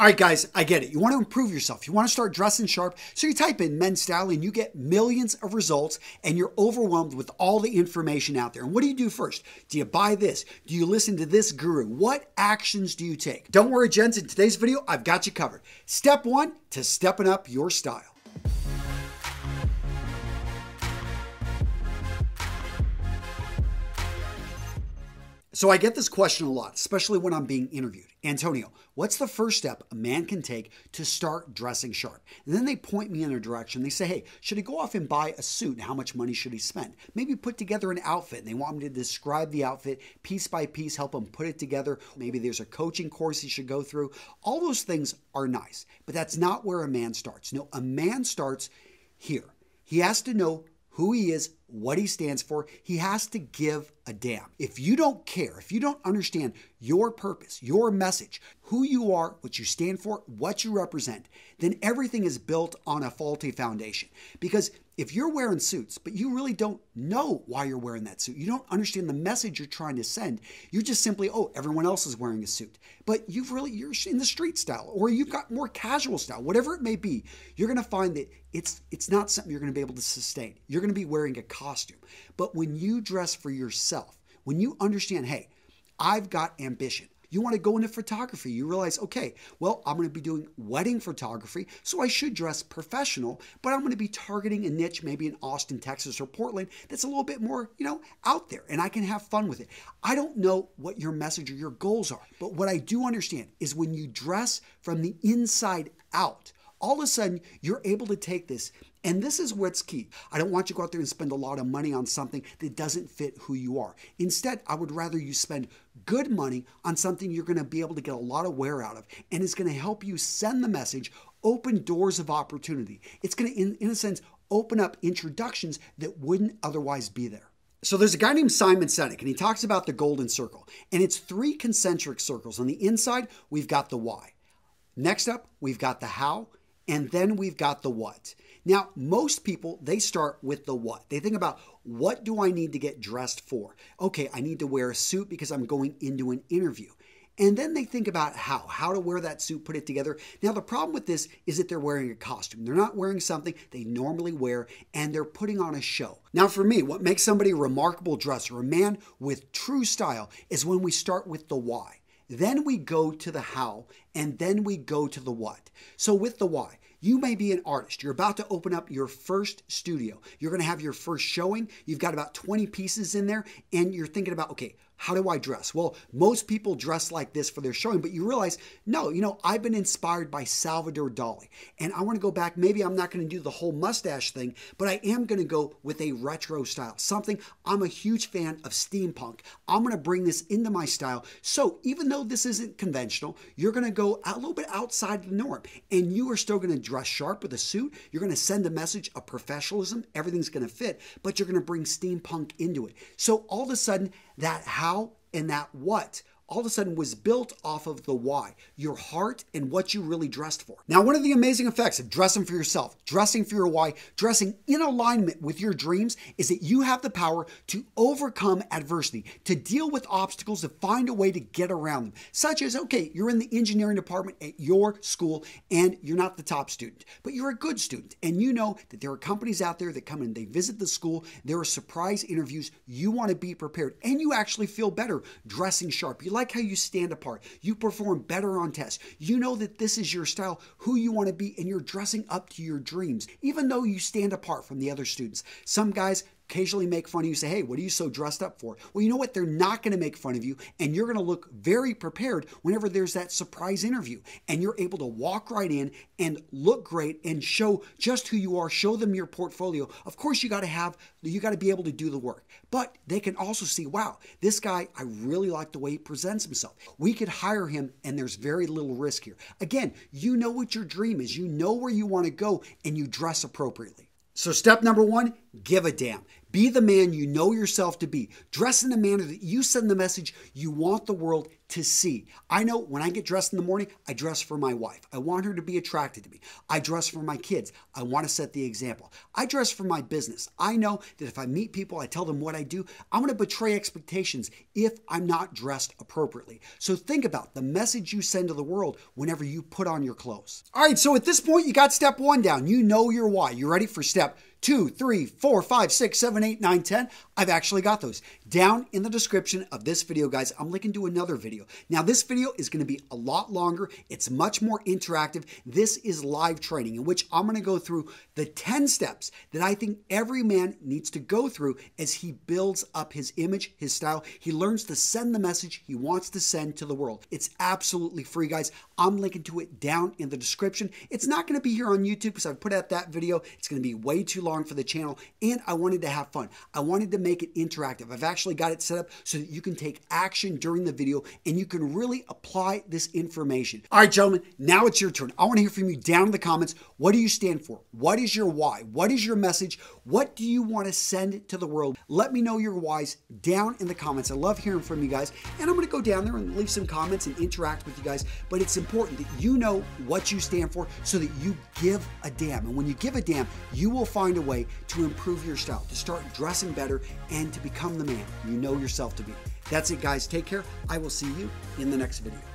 All right, guys, I get it. You want to improve yourself. You want to start dressing sharp. So you type in men's style and you get millions of results and you're overwhelmed with all the information out there. And what do you do first? Do you buy this? Do you listen to this guru? What actions do you take? Don't worry, gents. In today's video, I've got you covered. Step one to stepping up your style. So I get this question a lot, especially when I'm being interviewed. Antonio, what's the first step a man can take to start dressing sharp? And then they point me in a direction. They say, hey, should he go off and buy a suit? And how much money should he spend? Maybe put together an outfit. And they want me to describe the outfit piece by piece, help him put it together. Maybe there's a coaching course he should go through. All those things are nice, but that's not where a man starts. No, a man starts here. He has to know who he is, what he stands for. He has to give a damn. If you don't care, if you don't understand your purpose, your message, who you are, what you stand for, what you represent, then everything is built on a faulty foundation. Because if you're wearing suits, but you really don't know why you're wearing that suit, you don't understand the message you're trying to send, you're just simply, oh, everyone else is wearing a suit. But you're in the street style, or you've got more casual style, whatever it may be, you're going to find that it's not something you're going to be able to sustain. You're going to be wearing a costume. But when you dress for yourself, when you understand, hey, I've got ambition. You want to go into photography. You realize, okay, well, I'm going to be doing wedding photography, so I should dress professional, but I'm going to be targeting a niche, maybe in Austin, Texas, or Portland, that's a little bit more, out there, and I can have fun with it. I don't know what your message or your goals are, but what I do understand is when you dress from the inside out, all of a sudden, you're able to take this, and this is what's key. I don't want you to go out there and spend a lot of money on something that doesn't fit who you are. Instead, I would rather you spend good money on something you're going to be able to get a lot of wear out of, and it's going to help you send the message, open doors of opportunity. It's going to, in a sense, open up introductions that wouldn't otherwise be there. So there's a guy named Simon Sinek, and he talks about the golden circle, and it's 3 concentric circles. On the inside, we've got the why. Next up, we've got the how. And then we've got the what. Now, most people, they start with the what. They think about, what do I need to get dressed for? Okay, I need to wear a suit because I'm going into an interview. And then they think about how to wear that suit, put it together. Now, the problem with this is that they're wearing a costume. They're not wearing something they normally wear, and they're putting on a show. Now, for me, what makes somebody a remarkable dresser, a man with true style, is when we start with the why. Then we go to the how, and then we go to the what. So with the why, you may be an artist. You're about to open up your first studio. You're going to have your first showing. You've got about 20 pieces in there, and you're thinking about, okay, how do I dress? Well, most people dress like this for their showing, but you realize, no, I've been inspired by Salvador Dali, and I want to go back. Maybe I'm not going to do the whole mustache thing, but I am going to go with a retro style, something. I'm a huge fan of steampunk. I'm going to bring this into my style. So even though this isn't conventional, you're going to go a little bit outside the norm, and you are still going to dress sharp with a suit. You're going to send a message of professionalism. Everything's going to fit, but you're going to bring steampunk into it. So all of a sudden, that how and that what all of a sudden was built off of the why, your heart and what you really dressed for. Now, one of the amazing effects of dressing for yourself, dressing for your why, dressing in alignment with your dreams is that you have the power to overcome adversity, to deal with obstacles, to find a way to get around them. Such as, okay, you're in the engineering department at your school and you're not the top student, but you're a good student. And you know that there are companies out there that come in, they visit the school, there are surprise interviews. You want to be prepared and you actually feel better dressing sharp. You like how you stand apart. You perform better on tests. You know that this is your style, who you want to be, and you're dressing up to your dreams, even though you stand apart from the other students. Some guys occasionally make fun of you, say, hey, what are you so dressed up for? Well, you know what? They're not going to make fun of you, and you're going to look very prepared whenever there's that surprise interview, and you're able to walk right in and look great and show just who you are, show them your portfolio. Of course, you got to be able to do the work, but they can also see, wow, this guy, I really like the way he presents himself. We could hire him, and there's very little risk here. Again, you know what your dream is. You know where you want to go, and you dress appropriately. So step number 1, give a damn. Be the man you know yourself to be. Dress in a manner that you send the message you want the world to see. I know when I get dressed in the morning, I dress for my wife. I want her to be attracted to me. I dress for my kids. I want to set the example. I dress for my business. I know that if I meet people, I tell them what I do, I'm going to betray expectations if I'm not dressed appropriately. So think about the message you send to the world whenever you put on your clothes. All right, so at this point, you got step 1 down. You know your why. You ready for step 2, 3, 4, 5, 6, 7, 8, 9, 10. I've actually got those. Down in the description of this video, guys, I'm linking to another video. Now, this video is going to be a lot longer. It's much more interactive. This is live training in which I'm going to go through the 10 steps that I think every man needs to go through as he builds up his image, his style. He learns to send the message he wants to send to the world. It's absolutely free, guys. I'm linking to it down in the description. It's not going to be here on YouTube because I've put out that video. It's going to be way too long for the channel, and I wanted to have fun. I wanted to make it interactive. I've actually got it set up so that you can take action during the video and you can really apply this information. All right, gentlemen, now it's your turn. I want to hear from you down in the comments. What do you stand for? What is your why? What is your message? What do you want to send to the world? Let me know your whys down in the comments. I love hearing from you guys, and I'm going to go down there and leave some comments and interact with you guys, but it's important that you know what you stand for so that you give a damn. And when you give a damn, you will find a way to improve your style, to start dressing better, and to become the man you know yourself to be. That's it, guys. Take care. I will see you in the next video.